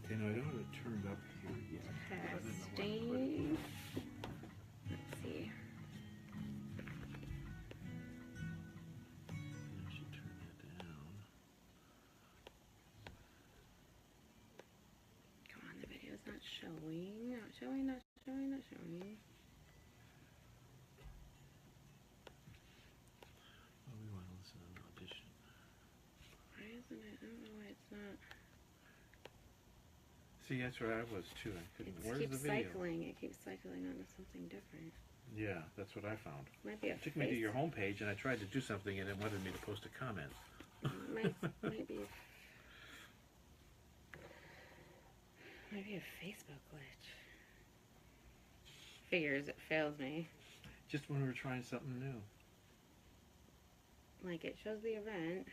Okay, no, I don't have it turned up here yet. Testing. Let's see. I should turn that down. Come on, the video's not showing. Not showing, not showing, not showing. Oh, we want to listen to an audition. Why isn't it? I don't know why it's not. See, that's where I was too. I couldn't. It Where's keeps the video? cycling. It keeps cycling onto something different. Yeah, that's what I found. Might be a It took me to your homepage, and I tried to do something, and it wanted me to post a comment. might be a Facebook glitch. Figures it fails me. Just when we were trying something new. Like, it shows the event.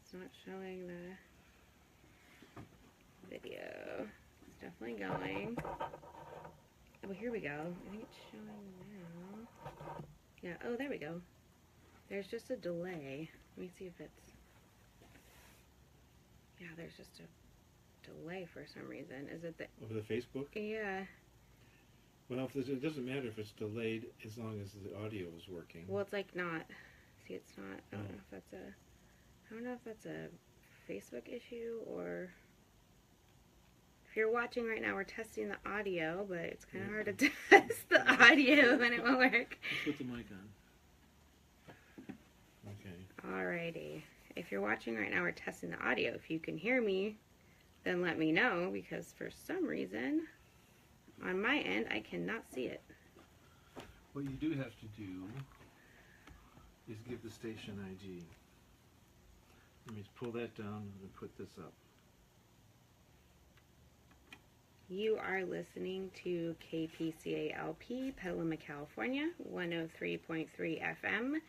It's not showing the video. It's definitely going. Oh, here we go. I think it's showing now. Yeah, oh, there we go. There's just a delay. Let me see if it's... Yeah, there's just a delay for some reason. Is it the... Over the Facebook? Yeah. Well, if it doesn't matter if it's delayed as long as the audio is working. Well, it's like not... See, it's not... I don't know if that's a... I don't know if that's a Facebook issue or... If you're watching right now, we're testing the audio, but it's kind of hard to test the audio when it won't work. Put the mic on. Okay. Alrighty. If you're watching right now, we're testing the audio. If you can hear me, then let me know, because for some reason, on my end, I cannot see it. What you do have to do is give the station ID. Let me just pull that down and put this up. You are listening to KPCA-LP, Petaluma, California, 103.3 FM.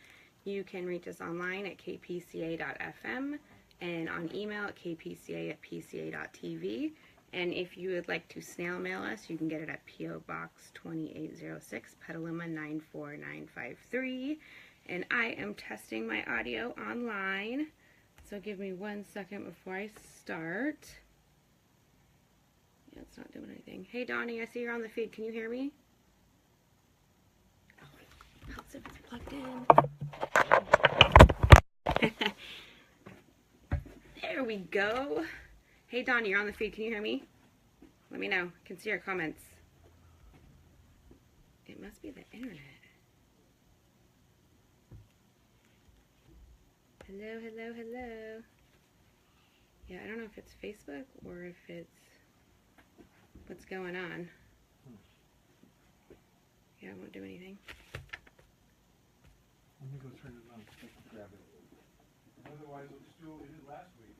You can reach us online at kpca.fm and on email at kpca@pca.tv. And if you would like to snail mail us, you can get it at P.O. Box 2806, Petaluma 94953. And I am testing my audio online. So give me 1 second before I start. Yeah, it's not doing anything. Hey, Donnie, I see you're on the feed. Can you hear me? Oh, helps if it's plugged in. There we go. Hey, Donnie, you're on the feed. Can you hear me? Let me know. I can see your comments. It must be the internet. Hello, hello, hello. Yeah, I don't know if it's Facebook or if it's what's going on. Yeah, it won't do anything. Let me go turn it on. Grab it. Otherwise, we'll just do what we did last week.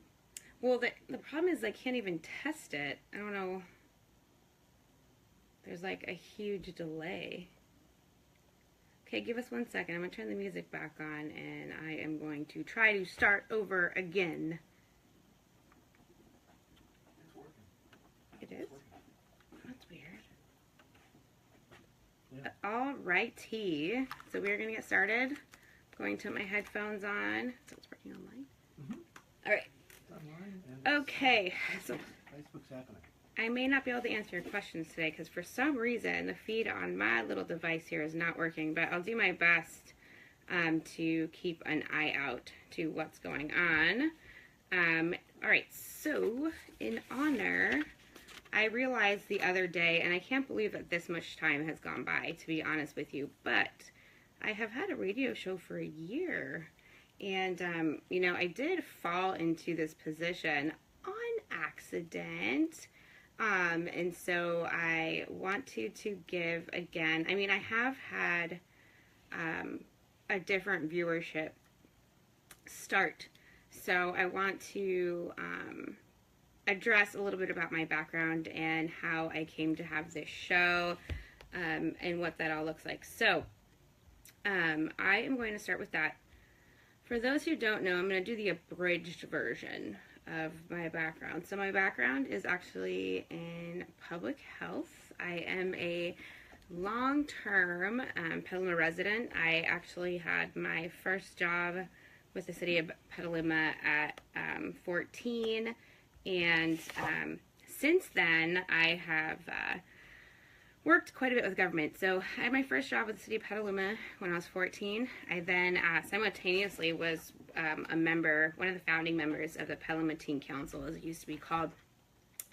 Well, the problem is I can't even test it. I don't know. There's like a huge delay. Okay, give us 1 second. I'm going to turn the music back on and I am going to try to start over again. It's working. It is? That's weird. Yeah. Alrighty. So we're going to get started. Going to my headphones on. So it's working online. Alright. Online and Okay. So Facebook's happening. I may not be able to answer your questions today because for some reason the feed on my little device here is not working, but I'll do my best to keep an eye out to what's going on. Alright, so in honor, I realized the other day, and I can't believe that this much time has gone by, to be honest with you, but I have had a radio show for a year. And, you know, I did fall into this position on accident. And so I want to give again, I mean, I have had a different viewership start. So I want to address a little bit about my background and how I came to have this show and what that all looks like. So I am going to start with that. For those who don't know, I'm going to do the abridged version of my background. So my background is actually in public health. I am a long-term Petaluma resident. I actually had my first job with the city of Petaluma at 14, and since then, I have worked quite a bit with government. So I had my first job with the city of Petaluma when I was 14. I then simultaneously was a member, one of the founding members of the Petaluma Teen Council, as it used to be called,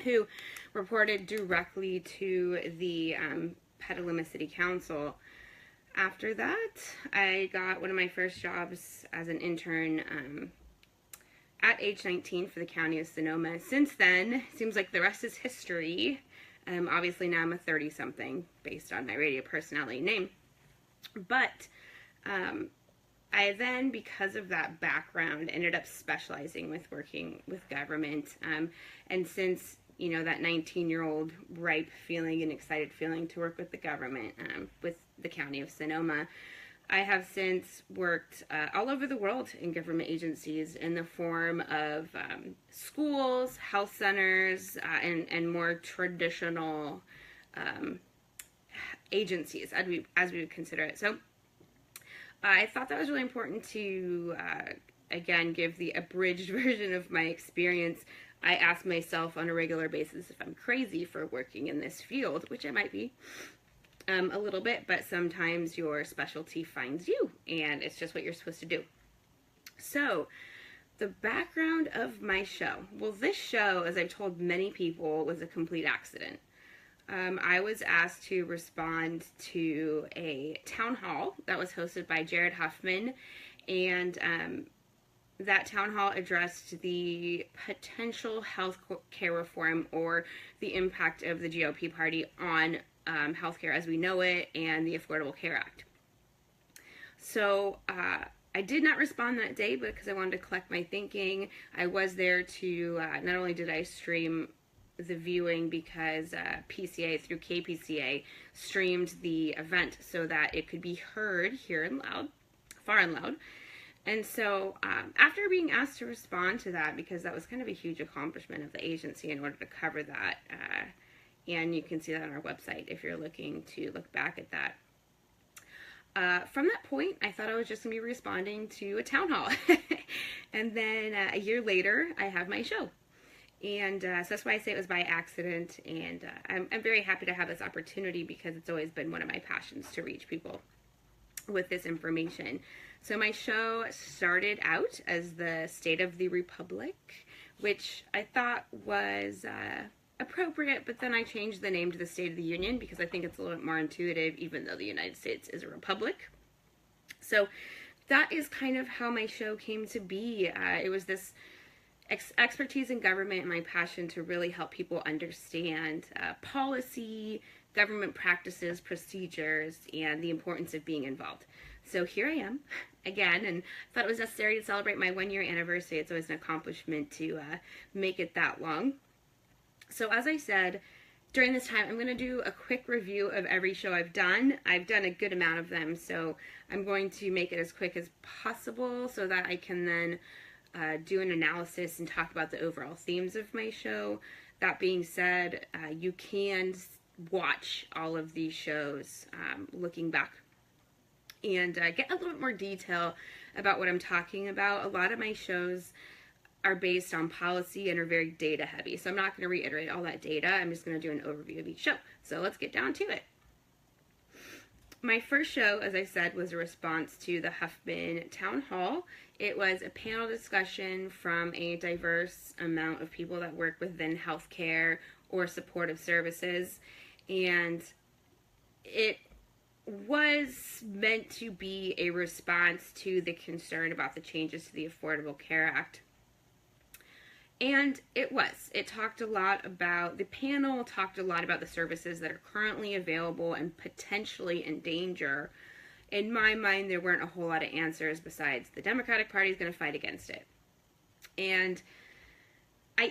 who reported directly to the Petaluma City Council. After that, I got one of my first jobs as an intern at age 19 for the county of Sonoma. Since then, it seems like the rest is history. Obviously now I'm a 30-something based on my radio personality name. But I then, because of that background, ended up specializing with working with government. And since, you know, that 19-year-old ripe feeling and excited feeling to work with the government, with the county of Sonoma, I have since worked all over the world in government agencies in the form of schools, health centers, and more traditional agencies, as we would consider it. So I thought that was really important to, again, give the abridged version of my experience. I ask myself on a regular basis if I'm crazy for working in this field, which I might be. A little bit, but sometimes your specialty finds you, and it's just what you're supposed to do. So, the background of my show. Well, this show, as I've told many people, was a complete accident. I was asked to respond to a town hall that was hosted by Jared Huffman, and that town hall addressed the potential health care reform or the impact of the GOP party on healthcare as we know it and the Affordable Care Act. So I did not respond that day because I wanted to collect my thinking. I was there to, not only did I stream the viewing because PCA through KPCA streamed the event so that it could be heard here and loud, far and loud. And so after being asked to respond to that, because that was kind of a huge accomplishment of the agency in order to cover that, and you can see that on our website if you're looking to look back at that. From that point, I thought I was just going to be responding to a town hall. And then a year later, I have my show. And so that's why I say it was by accident. And I'm very happy to have this opportunity because it's always been one of my passions to reach people with this information. So my show started out as the State of the Republic, which I thought was appropriate, but then I changed the name to the State of the Union because I think it's a little bit more intuitive, even though the United States is a republic. So that is kind of how my show came to be. It was this expertise in government and my passion to really help people understand policy, government practices, procedures, and the importance of being involved. So here I am again, and thought it was necessary to celebrate my 1-year anniversary. It's always an accomplishment to make it that long. So as I said, during this time, I'm going to do a quick review of every show I've done. I've done a good amount of them, so I'm going to make it as quick as possible so that I can then do an analysis and talk about the overall themes of my show. That being said, you can watch all of these shows looking back and get a little bit more detail about what I'm talking about. A lot of my shows are based on policy and are very data heavy. So I'm not going to reiterate all that data. I'm just going to do an overview of each show. So let's get down to it. My first show, as I said, was a response to the Huffman Town Hall. It was a panel discussion from a diverse amount of people that work within healthcare or supportive services. And it was meant to be a response to the concern about the changes to the Affordable Care Act. And it was. It talked a lot about, the panel talked a lot about the services that are currently available and potentially in danger. In my mind, there weren't a whole lot of answers besides the Democratic Party is going to fight against it. And I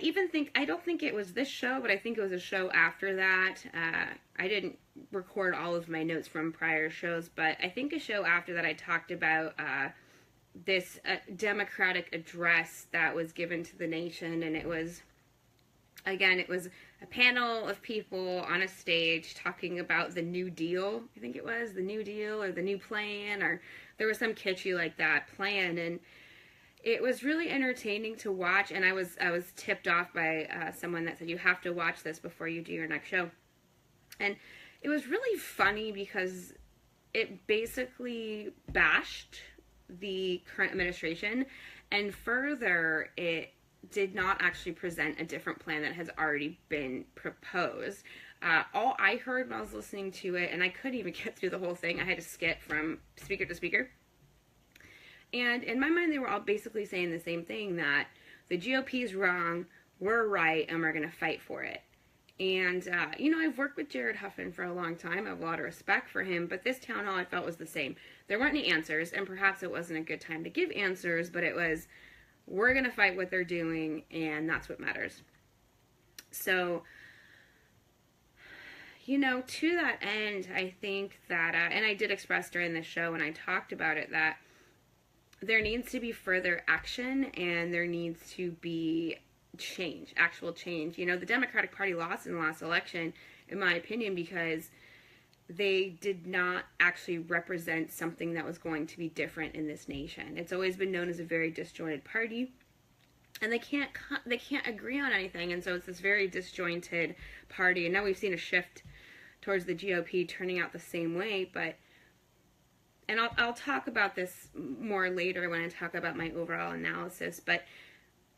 don't think it was this show, but I think it was a show after that. I didn't record all of my notes from prior shows, but I think a show after that I talked about this Democratic address that was given to the nation, and it was a panel of people on a stage talking about the New Deal. I think it was the New Deal or the New Plan, or there was some kitschy like that plan, and it was really entertaining to watch, and I was tipped off by someone that said you have to watch this before you do your next show, and it was really funny because it basically bashed the current administration, and further, it did not actually present a different plan that has already been proposed. All I heard when I was listening to it, and I couldn't even get through the whole thing, I had to skip from speaker to speaker. And in my mind, they were all basically saying the same thing, that the GOP is wrong, we're right, and we're going to fight for it. And, I've worked with Jared Huffman for a long time. I have a lot of respect for him, but this town hall I felt was the same. There weren't any answers, and perhaps it wasn't a good time to give answers, but it was, we're going to fight what they're doing, and that's what matters. So, to that end, I think that, and I did express during the show when I talked about it, that there needs to be further action, and there needs to be change, actual change. The Democratic Party lost in the last election, in my opinion, because they did not actually represent something that was going to be different in this nation. It's always been known as a very disjointed party, and they can't agree on anything, and so it's this very disjointed party. And now we've seen a shift towards the GOP turning out the same way, and I'll talk about this more later when I talk about my overall analysis, but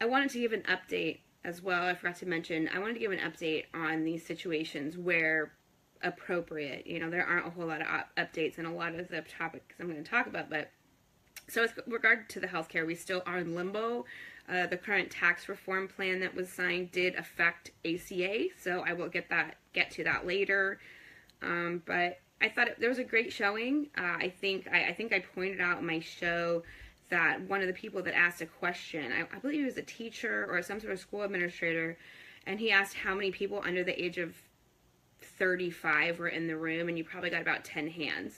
I wanted to give an update as well. I forgot to mention, I wanted to give an update on these situations where appropriate. There aren't a whole lot of updates and a lot of the topics I'm going to talk about, but so with regard to the healthcare, we still are in limbo. The current tax reform plan that was signed did affect ACA, so I will get to that later. But I thought there was a great showing. I think I pointed out in my show that one of the people that asked a question, I believe he was a teacher or some sort of school administrator, and he asked how many people under the age of 35 were in the room, and you probably got about 10 hands.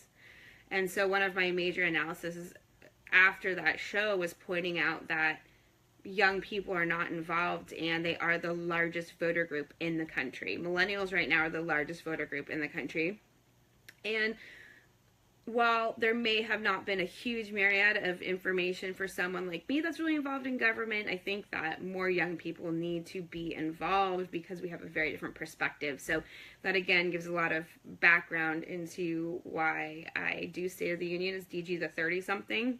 And so one of my major analyses after that show was pointing out that young people are not involved, and they are the largest voter group in the country. Millennials right now are the largest voter group in the country. And while there may have not been a huge myriad of information for someone like me that's really involved in government, I think that more young people need to be involved because we have a very different perspective. So that again gives a lot of background into why I do State of the Union as DG the 30-something.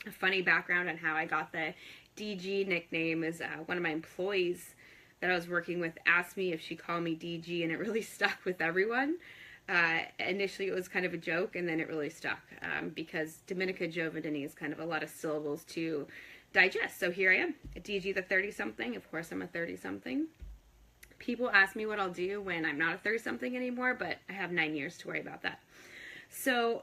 A funny background on how I got the DG nickname is one of my employees that I was working with asked me if she called me DG, and it really stuck with everyone. Initially it was kind of a joke, and then it really stuck because Dominica Giovannini is kind of a lot of syllables to digest. So here I am, a DG the 30-something. Of course I'm a 30-something. People ask me what I'll do when I'm not a 30-something anymore, but I have 9 years to worry about that. So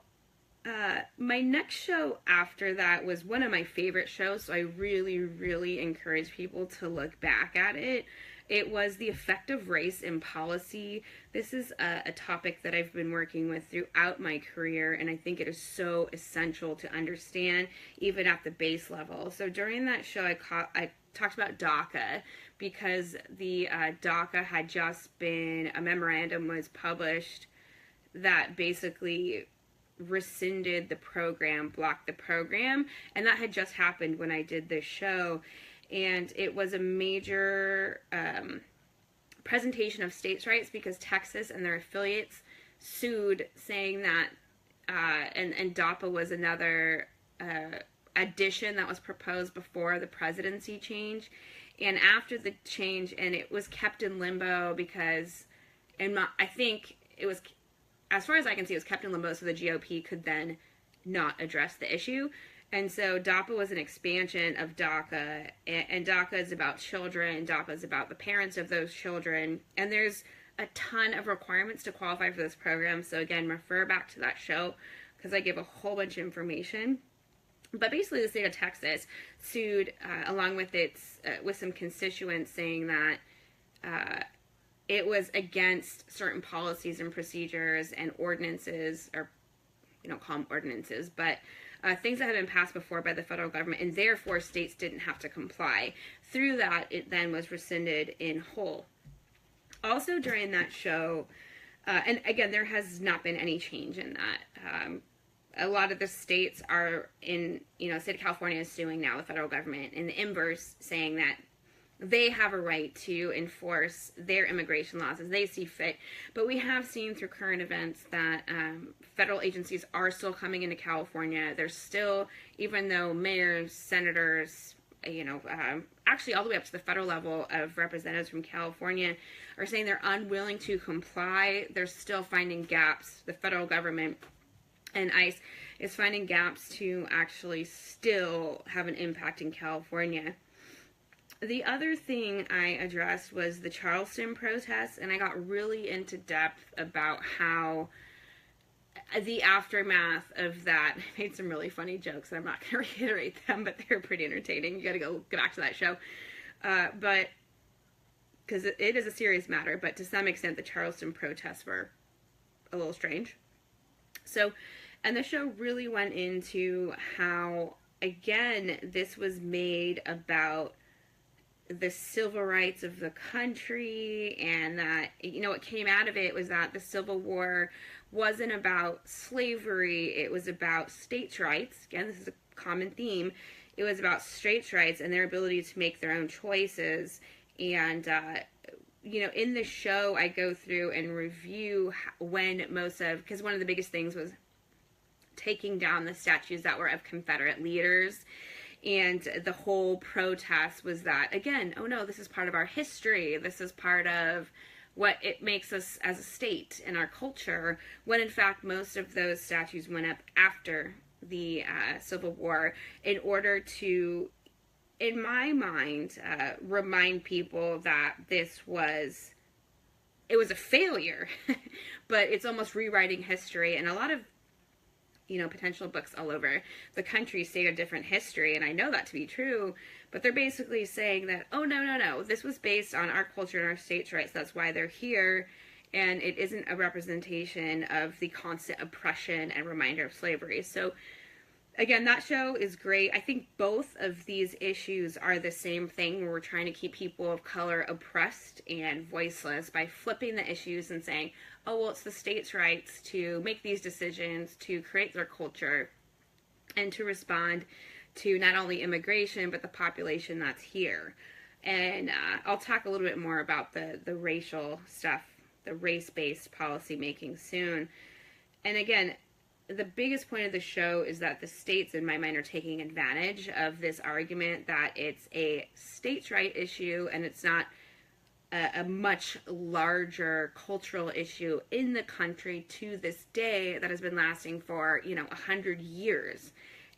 my next show after that was one of my favorite shows, so I really, really encourage people to look back at it. It was the effect of race in policy. This is a topic that I've been working with throughout my career, and I think it is so essential to understand, even at the base level. So during that show, I talked about DACA, because the DACA had just been, a memorandum was published that basically rescinded the program, blocked the program, and that had just happened when I did this show. And it was a major presentation of states' rights because Texas and their affiliates sued, saying that, and DAPA was another addition that was proposed before the presidency change. And after the change, and it was kept in limbo because, I think it was, as far as I can see, it was kept in limbo so the GOP could then not address the issue. And so DAPA was an expansion of DACA, and DACA is about children, DAPA is about the parents of those children, and there's a ton of requirements to qualify for this program. So again, refer back to that show because I give a whole bunch of information. But basically the state of Texas sued along with with some constituents, saying that it was against certain policies and procedures and ordinances, or you don't call them ordinances, but things that had been passed before by the federal government, and therefore states didn't have to comply. Through that, it then was rescinded in whole. Also during that show, and again, there has not been any change in that. a lot of the states are in, the state of California is suing now the federal government in the inverse, saying that they have a right to enforce their immigration laws as they see fit. But we have seen through current events that federal agencies are still coming into California. There's still, even though mayors, senators, actually all the way up to the federal level of representatives from California are saying they're unwilling to comply, they're still finding gaps. The federal government and ICE is finding gaps to actually still have an impact in California. The other thing I addressed was the Charleston protests, and I got really into depth about how the aftermath of that. I made some really funny jokes. I'm not going to reiterate them, but they're pretty entertaining. You got to go back to that show. But because it is a serious matter, but to some extent the Charleston protests were a little strange. So, and the show really went into how, again, this was made about the civil rights of the country, and that, what came out of it was that the Civil War wasn't about slavery, it was about states' rights. Again, this is a common theme. It was about states' rights and their ability to make their own choices. And, in the show, I go through and review because one of the biggest things was taking down the statues that were of Confederate leaders. And the whole protest was that, again, oh no, this is part of our history. This is part of what it makes us as a state and our culture, when in fact most of those statues went up after the Civil War in order to, in my mind, remind people that it was a failure, but it's almost rewriting history. And a lot of potential books all over the country state a different history, and I know that to be true, but they're basically saying that, oh, no, this was based on our culture and our states' rights, that's why they're here, and it isn't a representation of the constant oppression and reminder of slavery. So, again, that show is great. I think both of these issues are the same thing, where we're trying to keep people of color oppressed and voiceless by flipping the issues and saying, oh, well, it's the states' rights to make these decisions, to create their culture, and to respond to not only immigration, but the population that's here. And I'll talk a little bit more about the racial stuff, the race-based policy making soon. And again, the biggest point of the show is that the states, in my mind, are taking advantage of this argument that it's a states' right issue and it's not a much larger cultural issue in the country to this day that has been lasting for 100 years,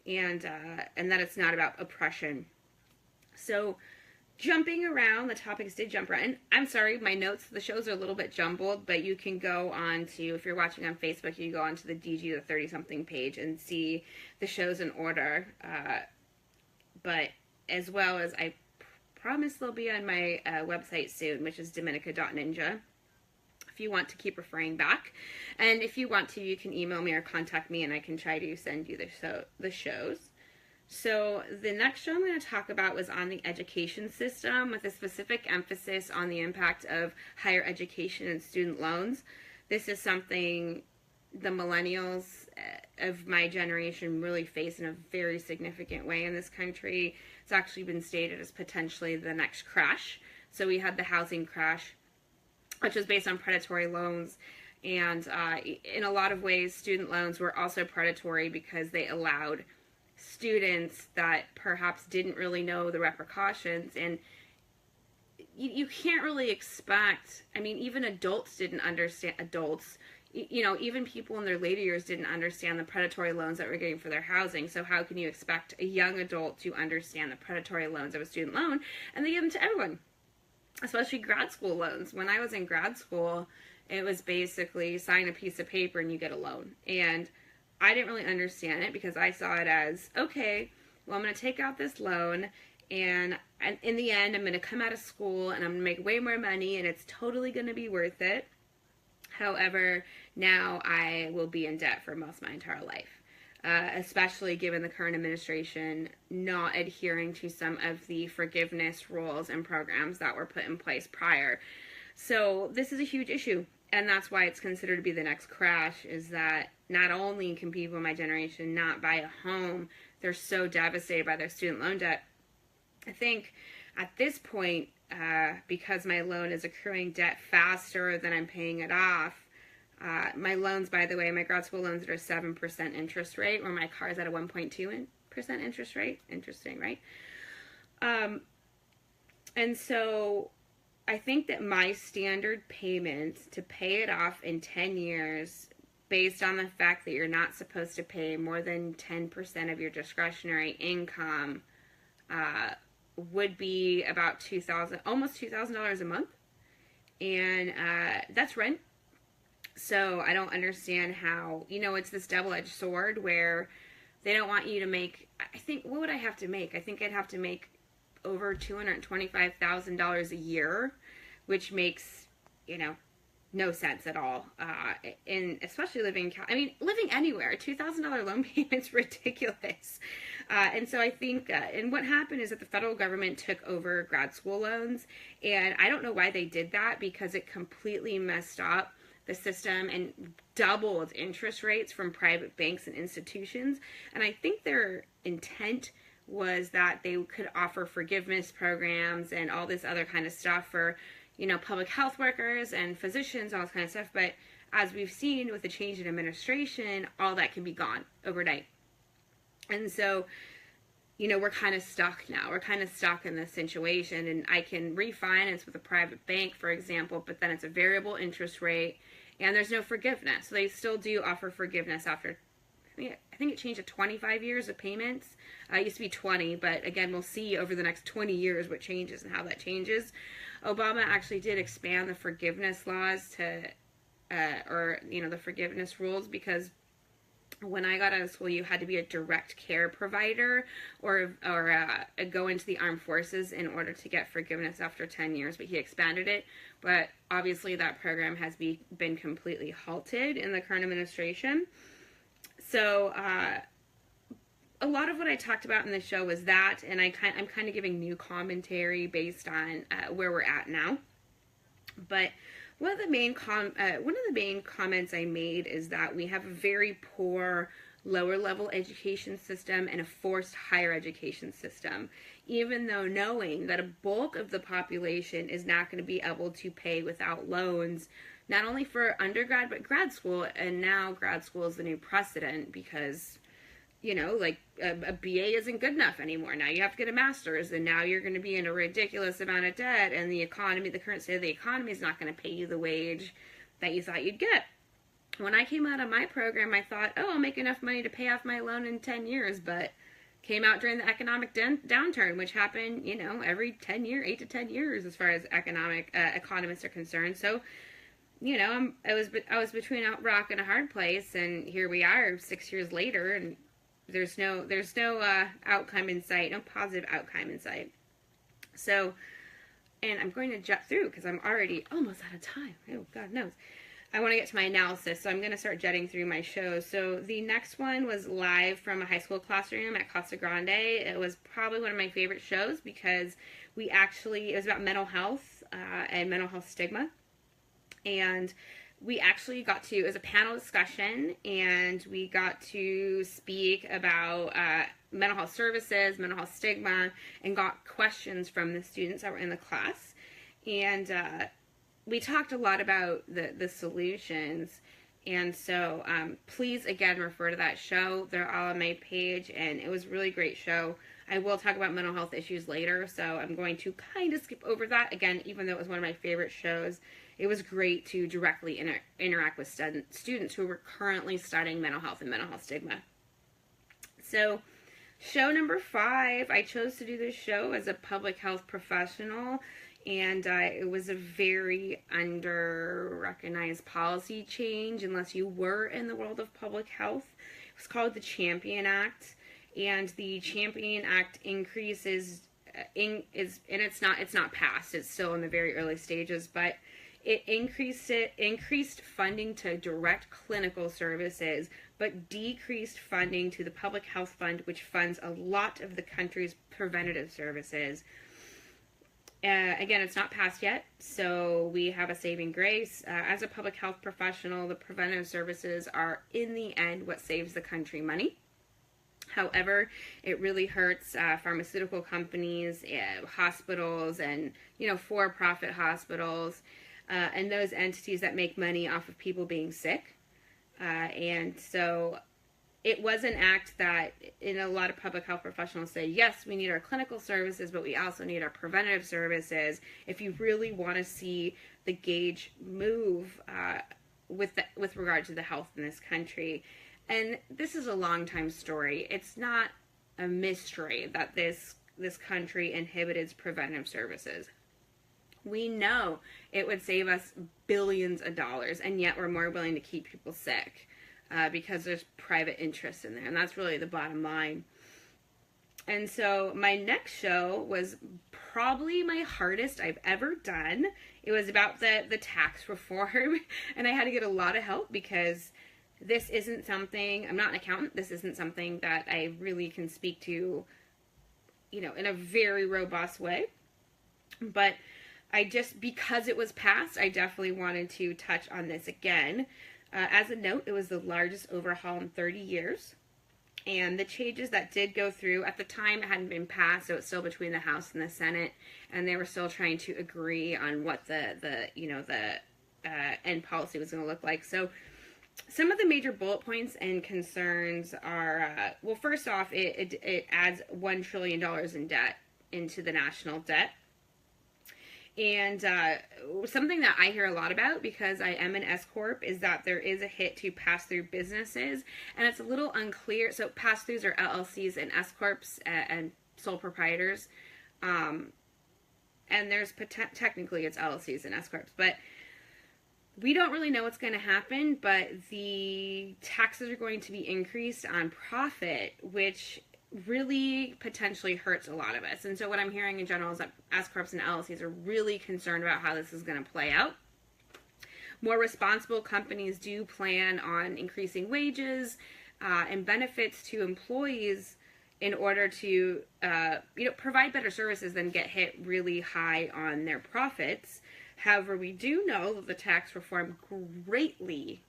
and that it's not about oppression. So, jumping around, the topics did jump around. And I'm sorry, my notes, the shows are a little bit jumbled, but you can go on to, if you're watching on Facebook, you can go on to the DG, the 30-something page, and see the shows in order. But as well as, I promise they'll be on my website soon, which is dominica.ninja, if you want to keep referring back. And if you want to, you can email me or contact me, and I can try to send you the shows. So the next show I'm going to talk about was on the education system, with a specific emphasis on the impact of higher education and student loans. This is something the millennials of my generation really face in a very significant way in this country. It's actually been stated as potentially the next crash. So we had the housing crash, which was based on predatory loans. And in a lot of ways, student loans were also predatory because they allowed students that perhaps didn't really know the repercussions. And you can't really expect, even adults didn't understand, even people in their later years didn't understand the predatory loans that we're getting for their housing. So how can you expect a young adult to understand the predatory loans of a student loan? And they give them to everyone, especially grad school loans. When I was in grad school, it was basically sign a piece of paper and you get a loan. And I didn't really understand it because I saw it as, okay, well, I'm going to take out this loan, and in the end, I'm going to come out of school and I'm going to make way more money, and it's totally going to be worth it. However, now I will be in debt for most of my entire life, especially given the current administration not adhering to some of the forgiveness rules and programs that were put in place prior. So this is a huge issue, and that's why it's considered to be the next crash, is that not only can people in my generation not buy a home, they're so devastated by their student loan debt. I think at this point, because my loan is accruing debt faster than I'm paying it off, my loans, by the way, my grad school loans are 7% interest rate, where my car is at a 1.2% interest rate. Interesting, right? And so I think that my standard payments to pay it off in 10 years, based on the fact that you're not supposed to pay more than 10% of your discretionary income, would be about almost $2,000 a month. And that's rent. So I don't understand how, it's this double-edged sword where they don't want you to make, I think, what would I have to make? I think I'd have to make over $225,000 a year, which makes, no sense at all. And especially living anywhere, $2,000 loan payment's ridiculous. And so I think, and what happened is that the federal government took over grad school loans, and I don't know why they did that, because it completely messed up the system and doubled interest rates from private banks and institutions. And I think their intent was that they could offer forgiveness programs and all this other kind of stuff for, public health workers and physicians, all this kind of stuff. But as we've seen with the change in administration, all that can be gone overnight. And so, we're kind of stuck now. We're kind of stuck in this situation, and I can refinance with a private bank, for example, but then it's a variable interest rate, and there's no forgiveness. So they still do offer forgiveness after, I think it changed to 25 years of payments. It used to be 20, but again, we'll see over the next 20 years what changes and how that changes. Obama actually did expand the forgiveness laws to, the forgiveness rules, because when I got out of school, you had to be a direct care provider or go into the armed forces in order to get forgiveness after 10 years, but he expanded it. But obviously that program has been completely halted in the current administration. So a lot of what I talked about in the show was that, and I'm kind of giving new commentary based on where we're at now. But one of the main comments I made is that we have a very poor lower level education system and a forced higher education system, even though knowing that a bulk of the population is not going to be able to pay without loans, not only for undergrad but grad school. And now grad school is the new precedent, because a BA isn't good enough anymore. Now you have to get a master's, and now you're going to be in a ridiculous amount of debt, and the current state of the economy is not going to pay you the wage that you thought you'd get. When I came out of my program, I thought, I'll make enough money to pay off my loan in 10 years, but came out during the economic downturn, which happened, every 8 to 10 years as far as economists are concerned. So, I was between a rock and a hard place, and here we are 6 years later, and there's no outcome in sight, no positive outcome in sight. So, and I'm going to jump through because I'm already almost out of time. Oh, God knows. I want to get to my analysis, so I'm going to start jetting through my shows. So the next one was live from a high school classroom at Casa Grande. It was probably one of my favorite shows because it was about mental health and mental health stigma. And we actually it was a panel discussion, and we got to speak about mental health services, mental health stigma, and got questions from the students that were in the class. And we talked a lot about the solutions. And so please, again, refer to that show. They're all on my page, and it was a really great show. I will talk about mental health issues later, so I'm going to kind of skip over that. Again, even though it was one of my favorite shows, it was great to directly interact with students who were currently studying mental health and mental health stigma. So, show number 5, I chose to do this show as a public health professional, and it was a very under-recognized policy change unless you were in the world of public health. It was called the Champion Act, and the Champion Act increases, it's not passed, it's still in the very early stages, but it increased funding to direct clinical services, but decreased funding to the Public Health Fund, which funds a lot of the country's preventative services. Again, it's not passed yet, so we have a saving grace. As a public health professional, the preventive services are, in the end, what saves the country money. However, it really hurts pharmaceutical companies, hospitals, and for-profit hospitals, and those entities that make money off of people being sick. And so it was an act that, in a lot of public health professionals say, yes, we need our clinical services, but we also need our preventative services if you really want to see the gauge move with regard to the health in this country. And this is a long time story. It's not a mystery that this country inhibited preventive services. We know it would save us billions of dollars, and yet we're more willing to keep people sick. Because there's private interest in there, and that's really the bottom line. And so my next show was probably my hardest I've ever done. It was about the tax reform, and I had to get a lot of help because this isn't something, I'm not an accountant, this isn't something that I really can speak to, in a very robust way. But because it was passed, I definitely wanted to touch on this again. As a note, it was the largest overhaul in 30 years. And the changes that did go through, at the time it hadn't been passed, so it's still between the House and the Senate, and they were still trying to agree on what the end policy was going to look like. So some of the major bullet points and concerns are, well, first off, it adds $1 trillion in debt into the national debt. And something that I hear a lot about, because I am an S-Corp, is that there is a hit to pass-through businesses, and it's a little unclear. So pass-throughs are LLCs and S-Corps and sole proprietors, and there's technically it's LLCs and S-Corps, but we don't really know what's going to happen, but the taxes are going to be increased on profit, which really potentially hurts a lot of us. And so what I'm hearing in general is that S-Corps and LLCs are really concerned about how this is going to play out. More responsible companies do plan on increasing wages and benefits to employees in order to provide better services than get hit really high on their profits. However, we do know that the tax reform greatly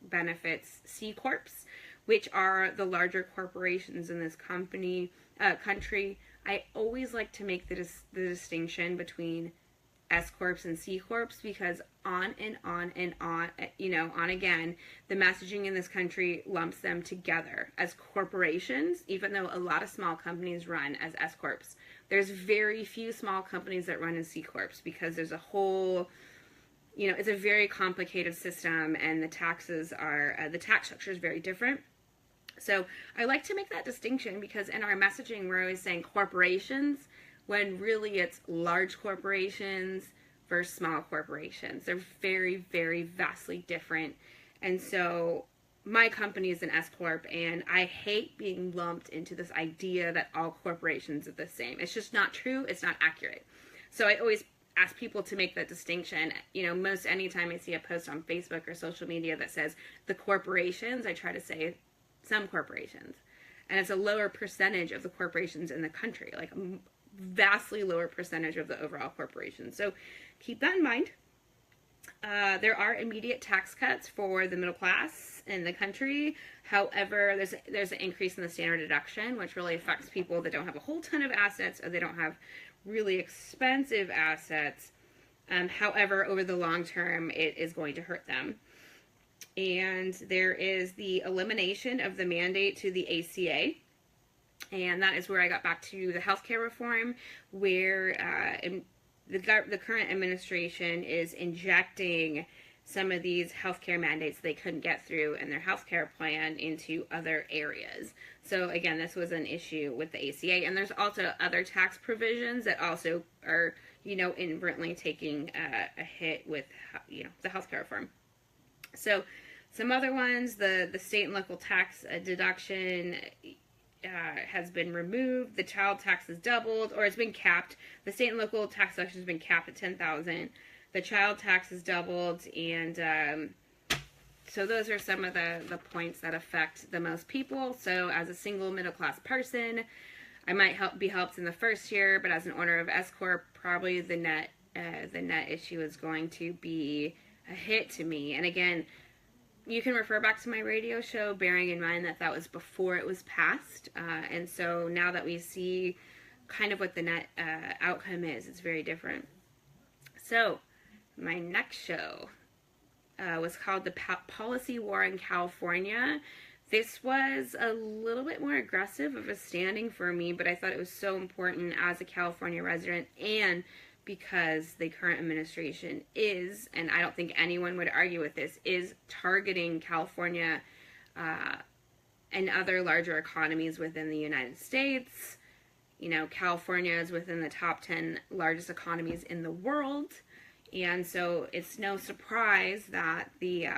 benefits C-Corps, which are the larger corporations in this country. I always like to make the distinction between S-Corps and C-Corps, because on and on and on, on again, the messaging in this country lumps them together as corporations, even though a lot of small companies run as S-Corps. There's very few small companies that run as C-Corps because there's a whole, it's a very complicated system, and the tax structure is very different. So I like to make that distinction because in our messaging, we're always saying corporations, when really it's large corporations versus small corporations. They're very, very vastly different. And so my company is an S-Corp, and I hate being lumped into this idea that all corporations are the same. It's just not true. It's not accurate. So I always ask people to make that distinction. Most anytime I see a post on Facebook or social media that says the corporations, I try to say some corporations. And it's a lower percentage of the corporations in the country, like a vastly lower percentage of the overall corporations. So keep that in mind. There are immediate tax cuts for the middle class in the country. However, there's an increase in the standard deduction, which really affects people that don't have a whole ton of assets, or they don't have really expensive assets. However, over the long term, it is going to hurt them. And there is the elimination of the mandate to the ACA. And that is where I got back to the healthcare reform, where the current administration is injecting some of these healthcare mandates they couldn't get through in their healthcare plan into other areas. So again, this was an issue with the ACA. And there's also other tax provisions that also are, inadvertently taking a hit with, the healthcare reform. So some other ones, the state and local tax deduction has been removed. The child tax is doubled, or it's been capped. The state and local tax deduction has been capped at $10,000. The child tax is doubled, and so those are some of the points that affect the most people. So as a single middle class person, I might be helped in the first year, but as an owner of S Corp, probably the net issue is going to be a hit to me. And again, you can refer back to my radio show, bearing in mind that that was before it was passed. And so now that we see kind of what the net outcome is, it's very different. So my next show was called The Policy War in California. This was a little bit more aggressive of a standing for me, but I thought it was so important as a California resident, and because the current administration is, and I don't think anyone would argue with this, is targeting California and other larger economies within the United States. You know, California is within the top 10 largest economies in the world. And so it's no surprise that the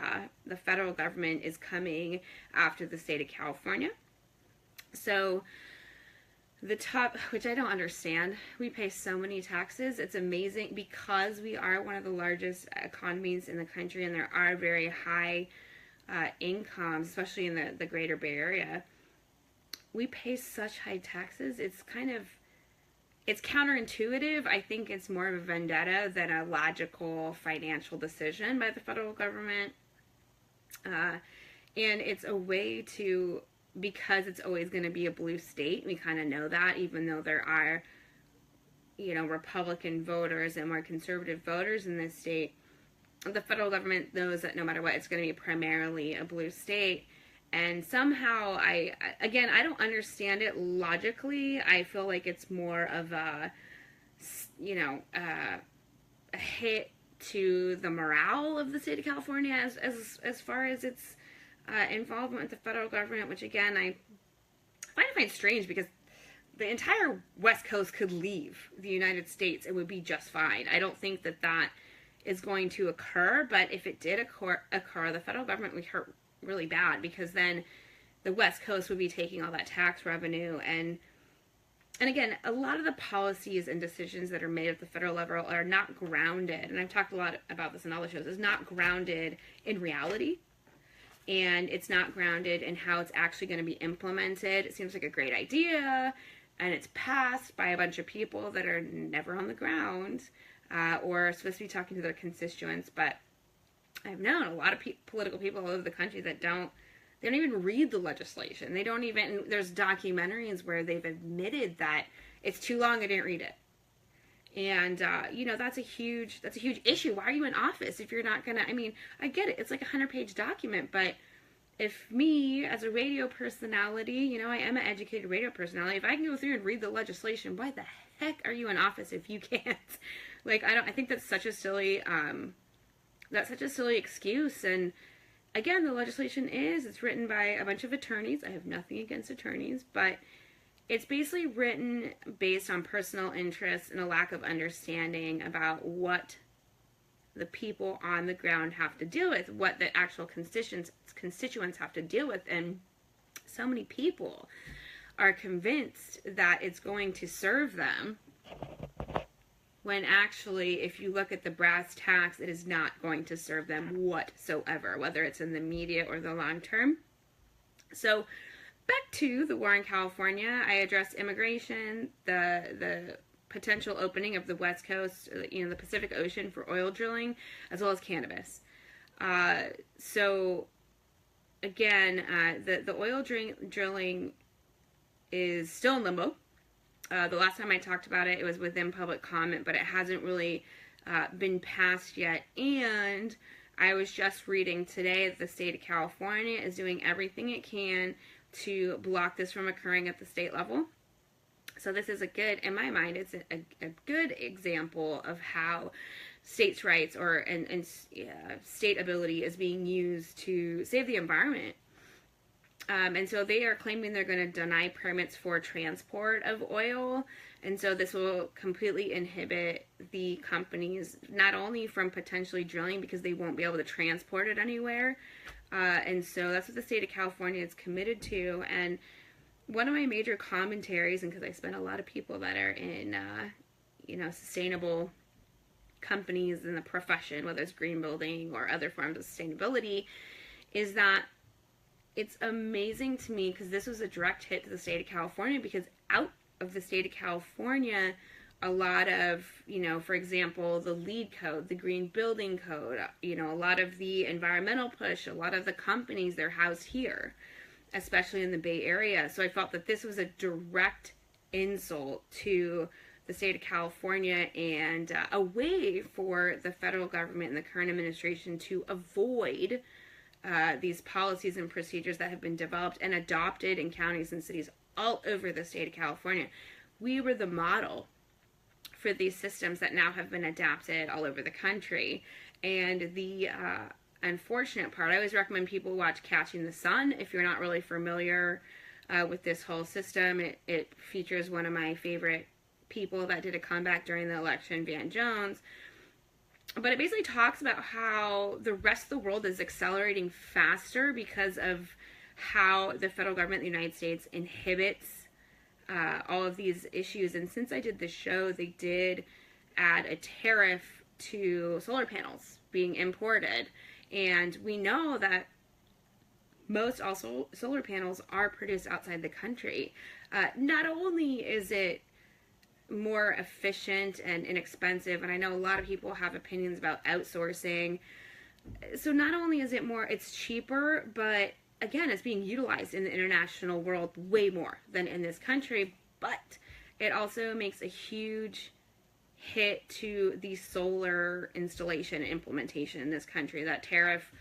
federal government is coming after the state of California. So the top, which I don't understand, we pay so many taxes. It's amazing because we are one of the largest economies in the country, and there are very high incomes, especially in the greater Bay Area. We pay such high taxes. It's counterintuitive. I think it's more of a vendetta than a logical financial decision by the federal government. And it's a way to, because it's always going to be a blue state, we kind of know that, even though there are, you know, Republican voters and more conservative voters in this state, the federal government knows that no matter what, it's going to be primarily a blue state. And somehow, I don't understand it logically. I feel like it's more of a, you know, a hit to the morale of the state of California as far as its involvement with the federal government, which again, I find strange because the entire West Coast could leave the United States. It would be just fine. I don't think that that is going to occur, but if it did occur, the federal government would hurt really bad, because then the West Coast would be taking all that tax revenue, and again, a lot of the policies and decisions that are made at the federal level are not grounded, and I've talked a lot about this in all the shows, is not grounded in reality, and it's not grounded in how it's actually going to be implemented. It seems like a great idea, and it's passed by a bunch of people that are never on the ground, or supposed to be talking to their constituents, but I've known a lot of political people all over the country that they don't even read the legislation. They don't even, there's documentaries where they've admitted that it's too long, I didn't read it. And, you know, that's a huge issue. Why are you in office if you're not going to, I mean, I get it. It's like a 100-page document, but if me, as a radio personality, you know, I am an educated radio personality, if I can go through and read the legislation, why the heck are you in office if you can't? Like, I think that's such a silly, excuse. And again, the legislation it's written by a bunch of attorneys. I have nothing against attorneys, but it's basically written based on personal interest and a lack of understanding about what the people on the ground have to deal with, what the actual constituents have to deal with. And so many people are convinced that it's going to serve them, when actually, if you look at the brass tacks, it is not going to serve them whatsoever, whether it's in the immediate or the long term. So back to the war in California, I addressed immigration, the potential opening of the West Coast, you know, the Pacific Ocean for oil drilling, as well as cannabis. So again, the oil drilling is still in limbo. The last time I talked about it, it was within public comment, but it hasn't really been passed yet. And I was just reading today that the state of California is doing everything it can to block this from occurring at the state level. So this is in my mind, it's a good example of how states' rights and state ability is being used to save the environment. And so they are claiming they're going to deny permits for transport of oil. And so this will completely inhibit the companies, not only from potentially drilling, because they won't be able to transport it anywhere. And so that's what the state of California is committed to. And one of my major commentaries, and because I spend a lot of people that are in, sustainable companies in the profession, whether it's green building or other forms of sustainability, is that it's amazing to me, because this was a direct hit to the state of California, because of the state of California, a lot of, for example, the LEED code, the Green Building Code, a lot of the environmental push, a lot of the companies, they're housed here, especially in the Bay Area. So I felt that this was a direct insult to the state of California and a way for the federal government and the current administration to avoid these policies and procedures that have been developed and adopted in counties and cities all over the state of California. We were the model for these systems that now have been adapted all over the country. And the unfortunate part, I always recommend people watch Catching the Sun if you're not really familiar with this whole system. It features one of my favorite people that did a comeback during the election, Van Jones. But it basically talks about how the rest of the world is accelerating faster because of how the federal government of the United States inhibits all of these issues. And since I did this show, they did add a tariff to solar panels being imported. And we know that most also solar panels are produced outside the country. Not only is it more efficient and inexpensive, and I know a lot of people have opinions about outsourcing. So not only is it more, it's cheaper, but again, it's being utilized in the international world way more than in this country, but it also makes a huge hit to the solar installation and implementation in this country. That tariff,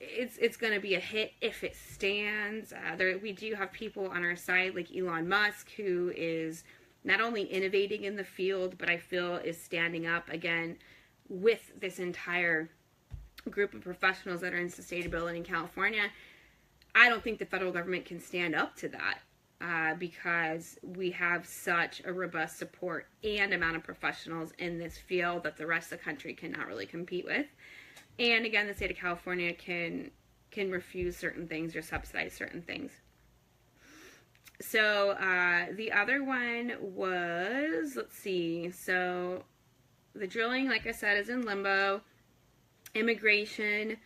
it's going to be a hit if it stands. We do have people on our side like Elon Musk, who is not only innovating in the field, but I feel is standing up again with this entire group of professionals that are in sustainability in California. I don't think the federal government can stand up to that because we have such a robust support and amount of professionals in this field that the rest of the country cannot really compete with. And again, the state of California can refuse certain things or subsidize certain things. So the other one was, let's see, so the drilling, like I said, is in limbo. Immigration,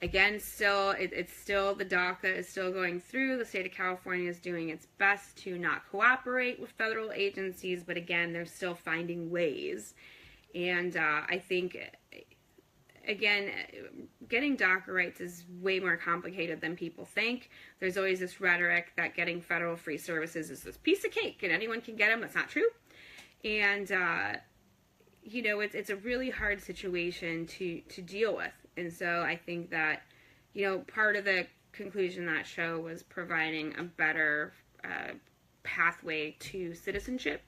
again, still, it's still, the DACA is still going through. The state of California is doing its best to not cooperate with federal agencies, but again, they're still finding ways. And I think, again, getting DACA rights is way more complicated than people think. There's always this rhetoric that getting federal free services is this piece of cake and anyone can get them. That's not true. And, it's a really hard situation to deal with. And so I think that, part of the conclusion of that show was providing a better pathway to citizenship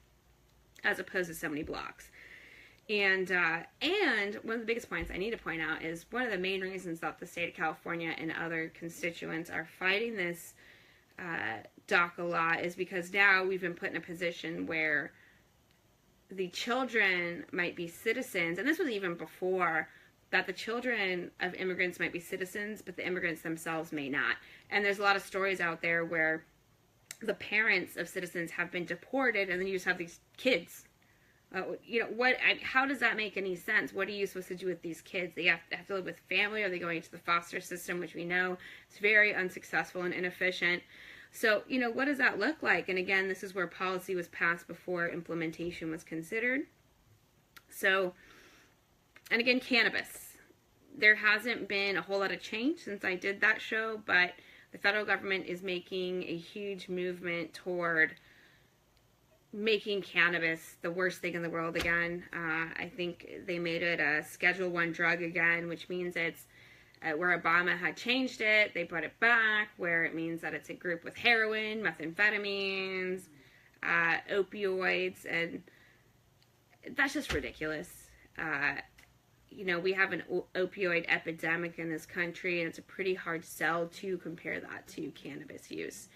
as opposed to so many blocks. And one of the biggest points I need to point out is one of the main reasons that the state of California and other constituents are fighting this DACA law is because now we've been put in a position where the children might be citizens, and this was even before, that the children of immigrants might be citizens, but the immigrants themselves may not. And there's a lot of stories out there where the parents of citizens have been deported, and then you just have these kids. How does that make any sense? What are you supposed to do with these kids? They have to live with family. Are they going into the foster system, which we know is very unsuccessful and inefficient? So, what does that look like? And again, this is where policy was passed before implementation was considered. So, and again, cannabis. There hasn't been a whole lot of change since I did that show, but the federal government is making a huge movement toward making cannabis the worst thing in the world again. I think they made it a Schedule I drug again, which means it's where Obama had changed it, they put it back, where it means that it's a group with heroin, methamphetamines, opioids, and that's just ridiculous. We have an opioid epidemic in this country, and it's a pretty hard sell to compare that to cannabis use.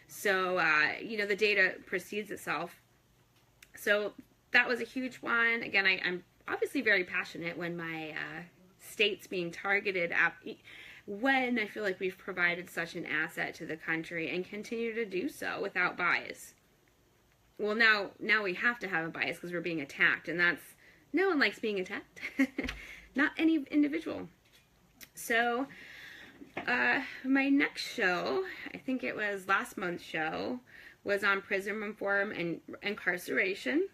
So, the data precedes itself. So that was a huge one. Again, I'm obviously very passionate when my state's being targeted when I feel like we've provided such an asset to the country and continue to do so without bias. Well, now we have to have a bias because we're being attacked, and no one likes being attacked. Not any individual. So my next show, I think it was last month's show, was on prison reform and incarceration.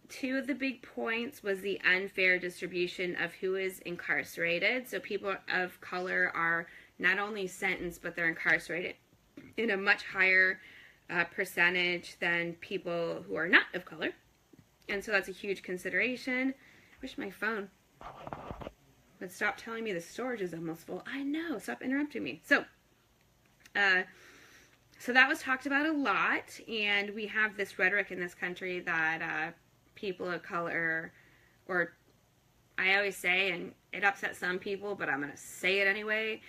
Two of the big points was the unfair distribution of who is incarcerated. So people of color are not only sentenced, but they're incarcerated in a much higher percentage than people who are not of color. And so that's a huge consideration. I wish my phone would stop telling me the storage is almost full. I know, stop interrupting me. So that was talked about a lot, and we have this rhetoric in this country that people of color, or I always say, and it upsets some people, but I'm going to say it anyway,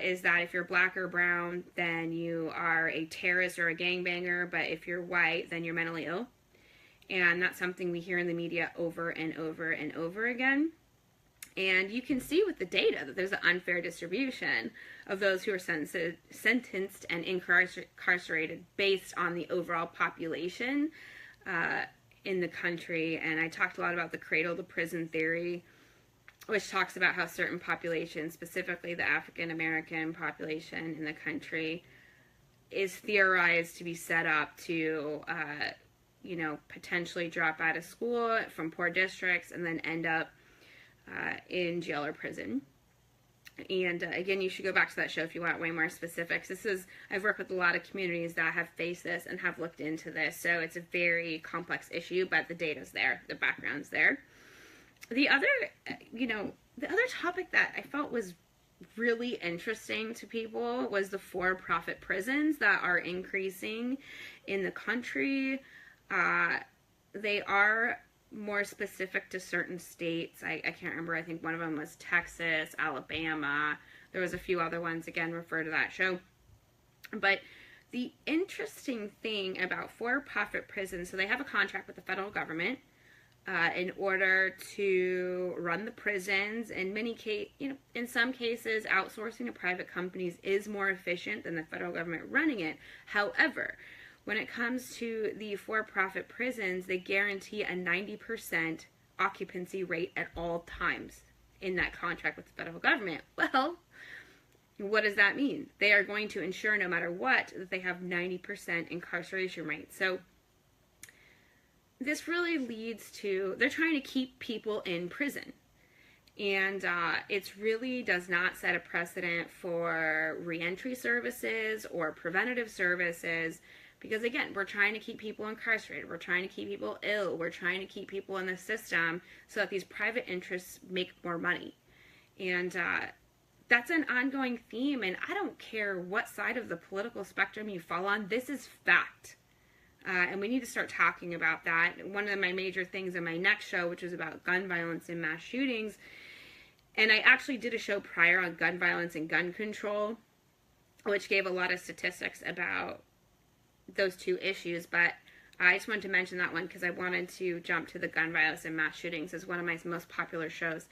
is that if you're black or brown, then you are a terrorist or a gangbanger, but if you're white, then you're mentally ill. And that's something we hear in the media over and over and over again. And you can see with the data that there's an unfair distribution of those who are sentenced and incarcerated based on the overall population in the country. And I talked a lot about the cradle to prison theory, which talks about how certain populations, specifically the African American population in the country, is theorized to be set up to, potentially drop out of school from poor districts and then end up in jail or prison. And again, you should go back to that show if you want way more specifics. I've worked with a lot of communities that have faced this and have looked into this, so it's a very complex issue, but the data's there, the background's there. The other topic that I felt was really interesting to people was the for-profit prisons that are increasing in the country. They are more specific to certain states. I can't remember. I think one of them was Texas, Alabama. There was a few other ones, again, refer to that show. But the interesting thing about for-profit prisons, so they have a contract with the federal government in order to run the prisons. In some cases, outsourcing to private companies is more efficient than the federal government running it. However, when it comes to the for-profit prisons, they guarantee a 90% occupancy rate at all times in that contract with the federal government. Well, what does that mean? They are going to ensure no matter what that they have 90% incarceration rate. So this really leads to, they're trying to keep people in prison. And it really does not set a precedent for reentry services or preventative services. Because again, we're trying to keep people incarcerated. We're trying to keep people ill. We're trying to keep people in the system so that these private interests make more money. And that's an ongoing theme. And I don't care what side of the political spectrum you fall on. This is fact. And we need to start talking about that. One of my major things in my next show, which was about gun violence and mass shootings, and I actually did a show prior on gun violence and gun control, which gave a lot of statistics about those two issues, but I just wanted to mention that one because I wanted to jump to the gun violence and mass shootings as one of my most popular shows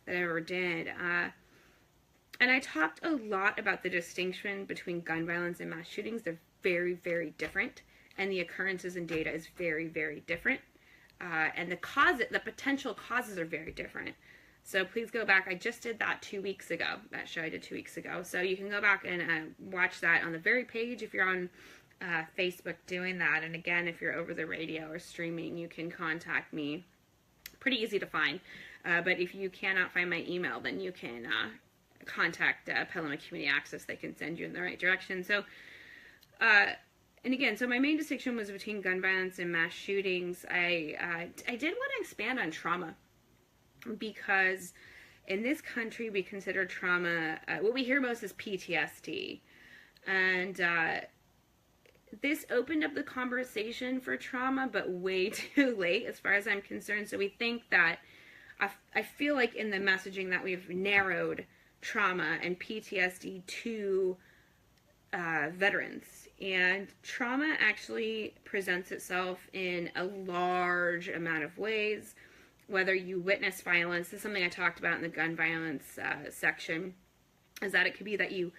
that I ever did. And I talked a lot about the distinction between gun violence and mass shootings. They're very, very different, and the occurrences and data is very, very different. And the potential causes are very different. So please go back. I just did that 2 weeks ago. That show I did 2 weeks ago. So you can go back and watch that on the very page if you're on Facebook doing that. And again, if you're over the radio or streaming, you can contact me. Pretty easy to find. But if you cannot find my email, then you can contact Petaluma Community Access. They can send you in the right direction. So, and again, so my main distinction was between gun violence and mass shootings. I did want to expand on trauma, because in this country we consider trauma, what we hear most is PTSD. And this opened up the conversation for trauma, but way too late as far as I'm concerned. So we think that, I feel like in the messaging that we've narrowed trauma and PTSD to veterans. And trauma actually presents itself in a large amount of ways. Whether you witness violence, this is something I talked about in the gun violence section, is that it could be that you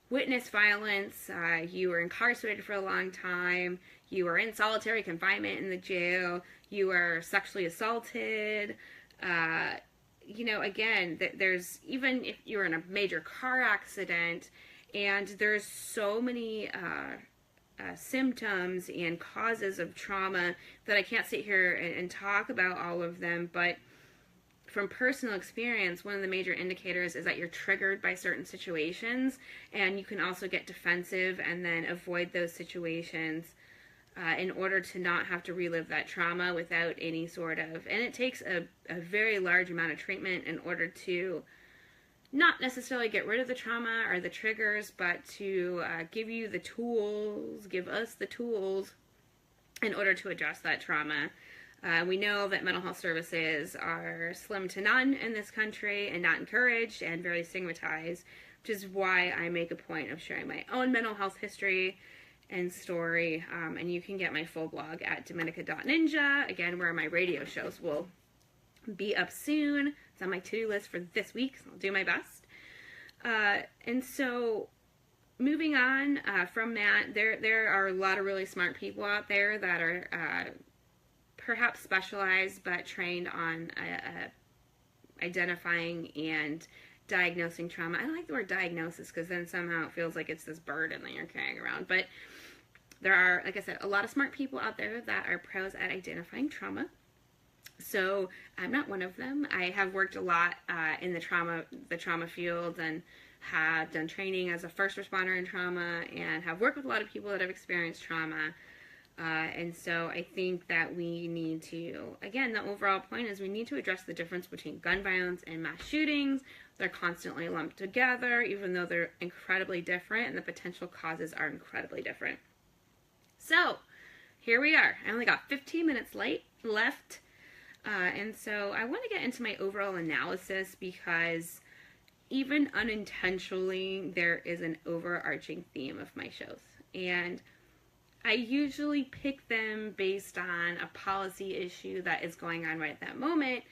witness violence, you were incarcerated for a long time, you were in solitary confinement in the jail, you were sexually assaulted, again, there's, even if you're in a major car accident, and there's so many symptoms and causes of trauma that I can't sit here and talk about all of them, but from personal experience, one of the major indicators is that you're triggered by certain situations, and you can also get defensive and then avoid those situations in order to not have to relive that trauma without any sort of, and it takes a very large amount of treatment in order to not necessarily get rid of the trauma or the triggers, but to give you the tools, give us the tools in order to address that trauma. We know that mental health services are slim to none in this country and not encouraged and very stigmatized, which is why I make a point of sharing my own mental health history and story. And you can get my full blog at dominica.ninja, again, where my radio shows will be up soon. It's on my to-do list for this week, so I'll do my best. And so moving on from that, there are a lot of really smart people out there that are perhaps specialized but trained on identifying and diagnosing trauma. I don't like the word diagnosis because then somehow it feels like it's this burden that you're carrying around. But there are, like I said, a lot of smart people out there that are pros at identifying trauma. So I'm not one of them. I have worked a lot in the trauma field and have done training as a first responder in trauma and have worked with a lot of people that have experienced trauma. And so I think that we need to, again, the overall point is we need to address the difference between gun violence and mass shootings. They're constantly lumped together, even though they're incredibly different, and the potential causes are incredibly different. So here we are. I only got 15 minutes left. And so I want to get into my overall analysis because even unintentionally, there is an overarching theme of my shows. And I usually pick them based on a policy issue that is going on right at that moment,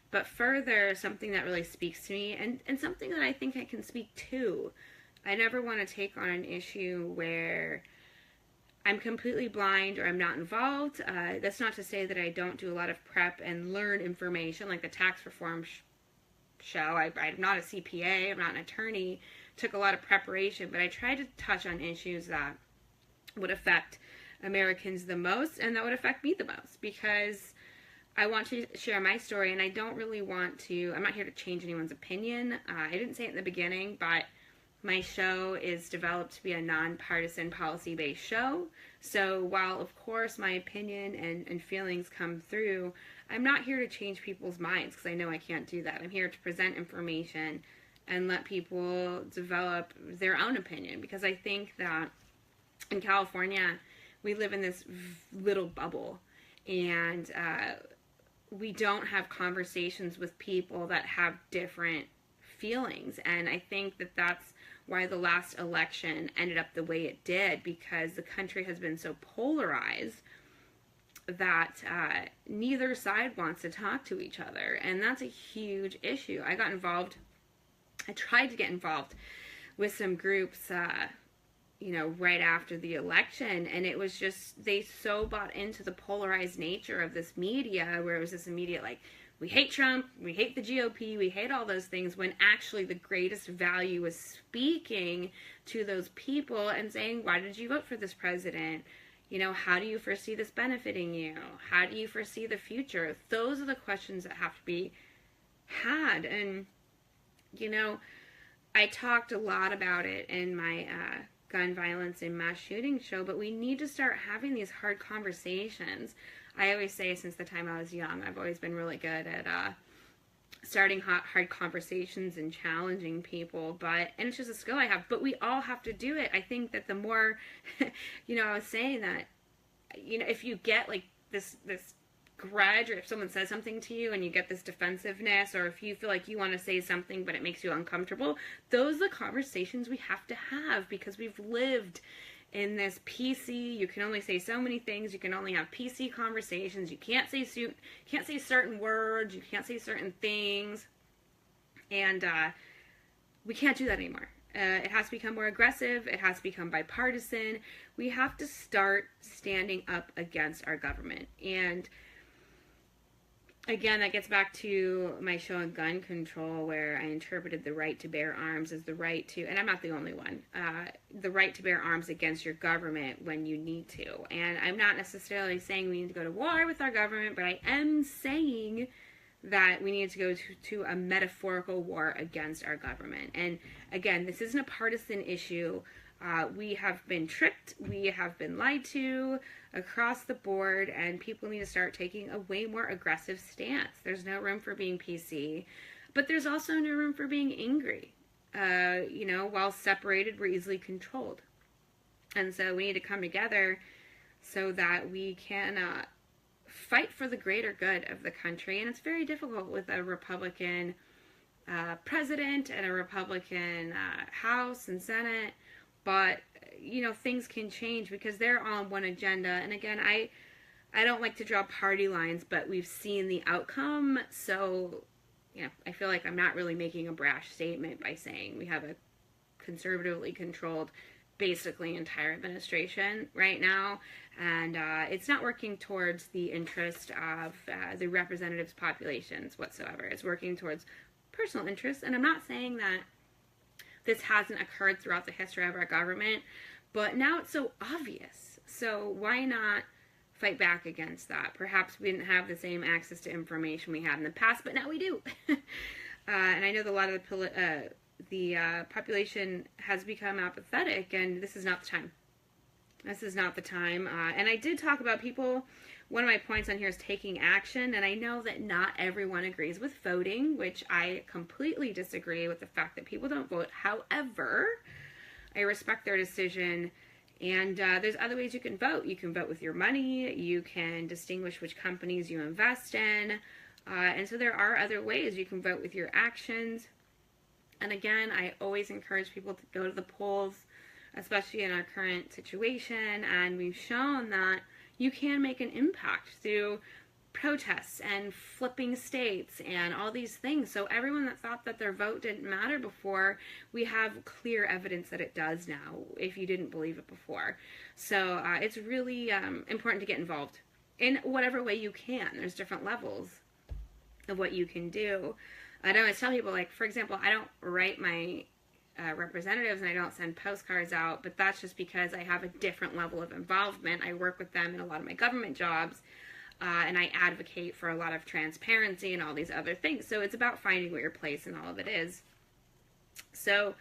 but further, something that really speaks to me and something that I think I can speak to. I never want to take on an issue where I'm completely blind or I'm not involved. That's not to say that I don't do a lot of prep and learn information, like the tax reform show. I'm not a CPA, I'm not an attorney, took a lot of preparation, but I tried to touch on issues that would affect Americans the most and that would affect me the most, because I want to share my story and I don't really want to, I'm not here to change anyone's opinion. I didn't say it in the beginning, but my show is developed to be a nonpartisan policy-based show. So while, of course, my opinion and feelings come through, I'm not here to change people's minds because I know I can't do that. I'm here to present information and let people develop their own opinion, because I think that in California, we live in this little bubble, and we don't have conversations with people that have different feelings. And I think that that's why the last election ended up the way it did, because the country has been so polarized that neither side wants to talk to each other. And that's a huge issue. I tried to get involved with some groups, right after the election, and it was just, they so bought into the polarized nature of this media, where it was this immediate, like, we hate Trump, we hate the GOP, we hate all those things, when actually the greatest value was speaking to those people and saying, why did you vote for this president? How do you foresee this benefiting you? How do you foresee the future? Those are the questions that have to be had. And, I talked a lot about it in my gun violence and mass shooting show, but we need to start having these hard conversations. I always say, since the time I was young, I've always been really good at starting hard conversations and challenging people, and it's just a skill I have, but we all have to do it. I think that the more, I was saying that, if you get like this grudge, or if someone says something to you and you get this defensiveness, or if you feel like you want to say something but it makes you uncomfortable, those are the conversations we have to have, because we've lived in this PC, you can only say so many things, you can only have PC conversations, you can't say certain words, you can't say certain things, and we can't do that anymore. It has to become more aggressive, it has to become bipartisan. We have to start standing up against our government. And again, that gets back to my show on gun control, where I interpreted the right to bear arms as the right to, and I'm not the only one, the right to bear arms against your government when you need to. And I'm not necessarily saying we need to go to war with our government, but I am saying that we need to go to a metaphorical war against our government. And again, this isn't a partisan issue. We have been tricked, we have been lied to across the board, and people need to start taking a way more aggressive stance. There's no room for being PC, but there's also no room for being angry. While separated, we're easily controlled. And so we need to come together so that we can fight for the greater good of the country. And it's very difficult with a Republican president and a Republican House and Senate. But, things can change because they're on one agenda. And again, I don't like to draw party lines, but we've seen the outcome. So, I feel like I'm not really making a brash statement by saying we have a conservatively controlled, basically entire administration right now. And it's not working towards the interest of the representatives' populations whatsoever. It's working towards personal interests. And I'm not saying that this hasn't occurred throughout the history of our government, but now it's so obvious. So why not fight back against that? Perhaps we didn't have the same access to information we had in the past, but now we do. And I know that a lot of the population has become apathetic, and this is not the time. This is not the time. And I did talk about people. One of my points on here is taking action, and I know that not everyone agrees with voting, which I completely disagree with the fact that people don't vote. However, I respect their decision, and there's other ways you can vote. You can vote with your money. You can distinguish which companies you invest in, and so there are other ways. You can vote with your actions. And again, I always encourage people to go to the polls, especially in our current situation, and we've shown that you can make an impact through protests and flipping states and all these things. So everyone that thought that their vote didn't matter before, we have clear evidence that it does now, if you didn't believe it before. So it's really important to get involved in whatever way you can. There's different levels of what you can do. I always tell people, like, for example, I don't write my representatives and I don't send postcards out, but that's just because I have a different level of involvement. I work with them in a lot of my government jobs, and I advocate for a lot of transparency and all these other things. So it's about finding what your place in all of it is. So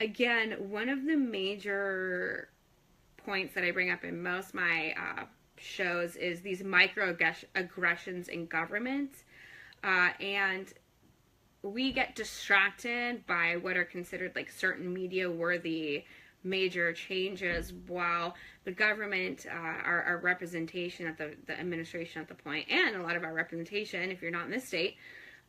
again, one of the major points that I bring up in most of my shows is these microaggressions in government, and we get distracted by what are considered like certain media-worthy major changes, while the government, our representation at the administration at the point, and a lot of our representation, if you're not in this state,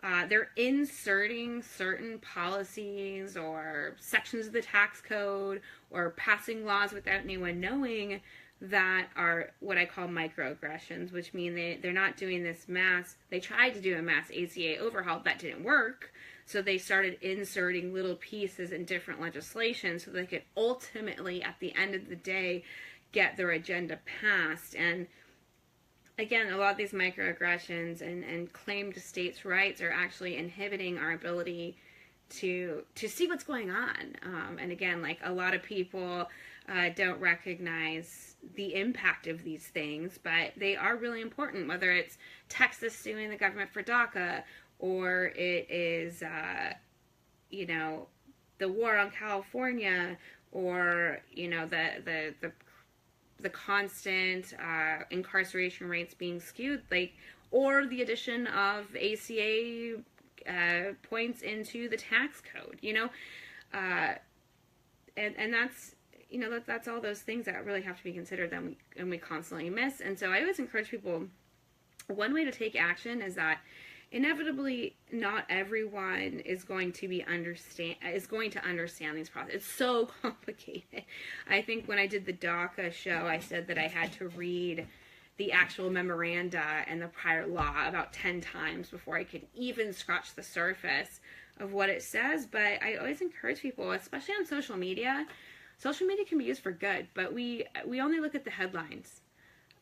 they're inserting certain policies or sections of the tax code or passing laws without anyone knowing that are what I call microaggressions, which mean they're not doing this mass. They tried to do a mass ACA overhaul. That didn't work. So they started inserting little pieces in different legislation so they could ultimately, at the end of the day, get their agenda passed. And again, a lot of these microaggressions and claim to states' rights are actually inhibiting our ability to see what's going on. And again, like, a lot of people don't recognize the impact of these things, but they are really important, whether it's Texas suing the government for DACA, or it is, the war on California, or, the constant incarceration rates being skewed, like, or the addition of ACA points into the tax code, and that's, that's all those things that really have to be considered and we constantly miss. And so I always encourage people, one way to take action is that inevitably not everyone is going to understand these processes. It's so complicated. I think when I did the DACA show, I said that I had to read the actual memoranda and the prior law about 10 times before I could even scratch the surface of what it says. But I always encourage people, especially on social media can be used for good, but we only look at the headlines.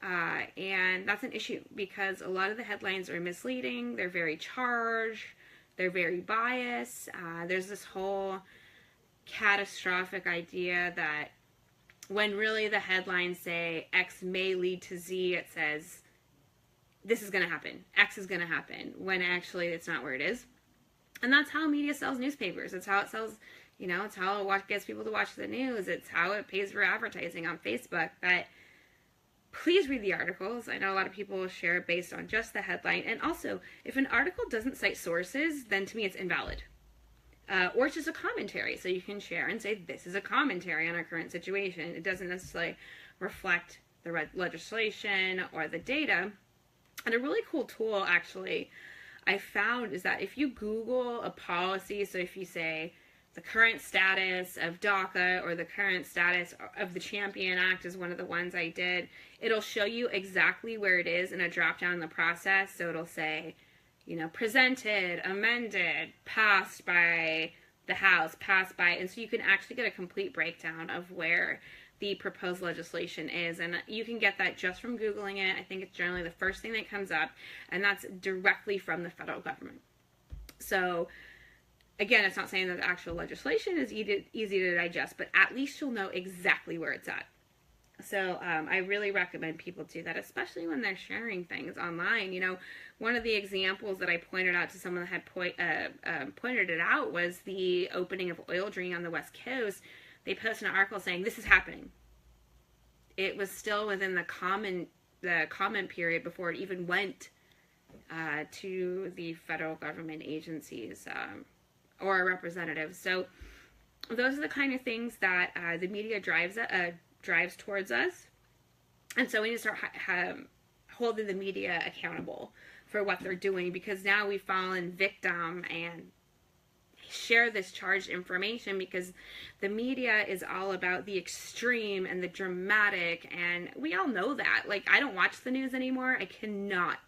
And that's an issue because a lot of the headlines are misleading. They're very charged. They're very biased. There's this whole catastrophic idea that when really the headlines say X may lead to Z, it says this is going to happen. X is going to happen, when actually it's not where it is. And that's how media sells newspapers. It's how it sells, it's how it gets people to watch the news. It's how it pays for advertising on Facebook. But please read the articles. I know a lot of people will share it based on just the headline. And also, if an article doesn't cite sources, then to me it's invalid. Or it's just a commentary. So you can share and say, this is a commentary on our current situation. It doesn't necessarily reflect the legislation or the data. And a really cool tool, actually, I found is that if you Google a policy, so if you say the current status of DACA or the current status of the Champion Act is one of the ones I did, it'll show you exactly where it is in a drop down in the process. So it'll say, presented, amended, passed by the House, passed by, and so you can actually get a complete breakdown of where the proposed legislation is, and you can get that just from Googling it. I think it's generally the first thing that comes up, and that's directly from the federal government. So again, it's not saying that the actual legislation is easy to digest, but at least you'll know exactly where it's at. So I really recommend people do that, especially when they're sharing things online. One of the examples that I pointed out to someone that had pointed it out was the opening of Oil Drilling on the West Coast. They posted an article saying this is happening. It was still within the comment period before it even went to the federal government agencies or representatives. So those are the kind of things that the media drives towards us, and so we need to start holding the media accountable for what they're doing, because now we've fallen victim and share this charged information because the media is all about the extreme and the dramatic, and we all know that. Like, I don't watch the news anymore. I cannot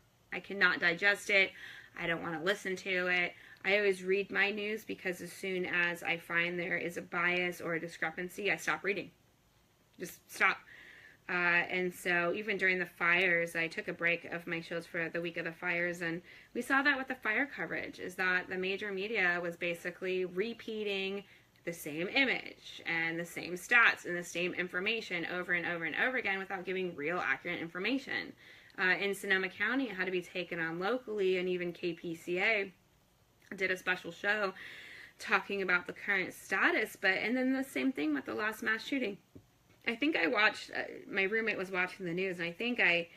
digest it. I don't want to listen to it. I always read my news because as soon as I find there is a bias or a discrepancy, I stop reading. Just stop. And so even during the fires, I took a break of my shows for the week of the fires, and we saw that with the fire coverage, is that the major media was basically repeating the same image and the same stats and the same information over and over and over again without giving real accurate information. In Sonoma County, it had to be taken on locally, and even KPCA did a special show talking about the current status, and then the same thing with the last mass shooting. I think I watched, my roommate was watching the news, and I think I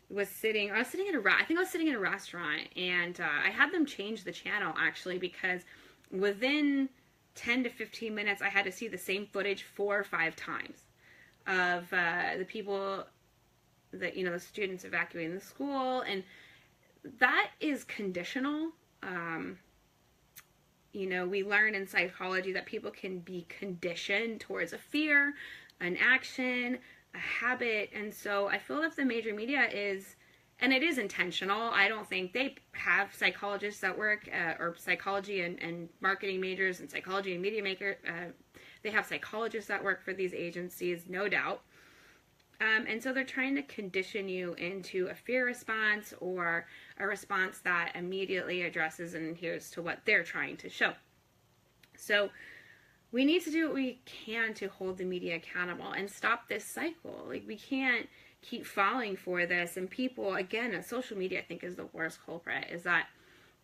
was sitting in a restaurant, and I had them change the channel, actually, because within 10 to 15 minutes, I had to see the same footage 4 or 5 times of the people that, the students evacuating the school, and that is conditional. We learn in psychology that people can be conditioned towards a fear, an action, a habit, and so I feel if the major media is, and it is intentional, I don't think they have psychologists that work, or psychology and marketing majors and psychology and media maker, they have psychologists that work for these agencies, no doubt, and so they're trying to condition you into a fear response or a response that immediately addresses and adheres to what they're trying to show. So we need to do what we can to hold the media accountable and stop this cycle. Like, we can't keep falling for this. And people, again, social media, I think, is the worst culprit, is that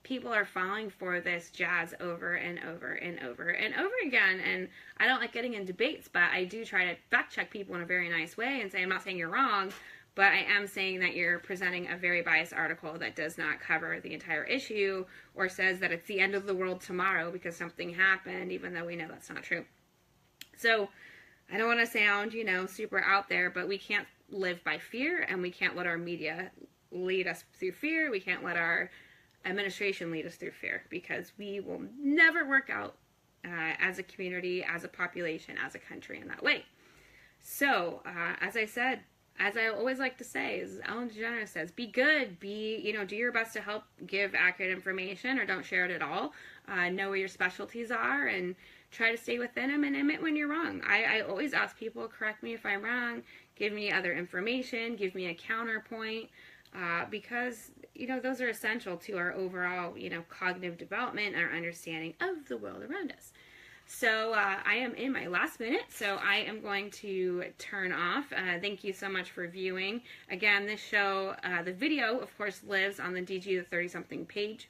people are falling for this jazz over and over and over and over again. And I don't like getting in debates, but I do try to fact check people in a very nice way and say, I'm not saying you're wrong, but I am saying that you're presenting a very biased article that does not cover the entire issue or says that it's the end of the world tomorrow because something happened, even though we know that's not true. So I don't want to sound, super out there, but we can't live by fear, and we can't let our media lead us through fear. We can't let our administration lead us through fear, because we will never work out as a community, as a population, as a country in that way. So, as I said, as I always like to say, as Ellen DeGeneres says, be good, do your best to help give accurate information, or don't share it at all. Know where your specialties are and try to stay within them and admit when you're wrong. I always ask people, correct me if I'm wrong, give me other information, give me a counterpoint, because, you know, those are essential to our overall, you know, cognitive development and our understanding of the world around us. So I am in my last minute, so I am going to turn off. Thank you so much for viewing. Again, this show, the video, of course, lives on the DG the 30-something page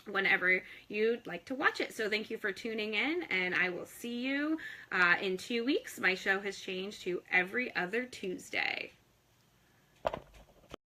whenever you'd like to watch it. So thank you for tuning in, and I will see you in 2 weeks. My show has changed to every other Tuesday.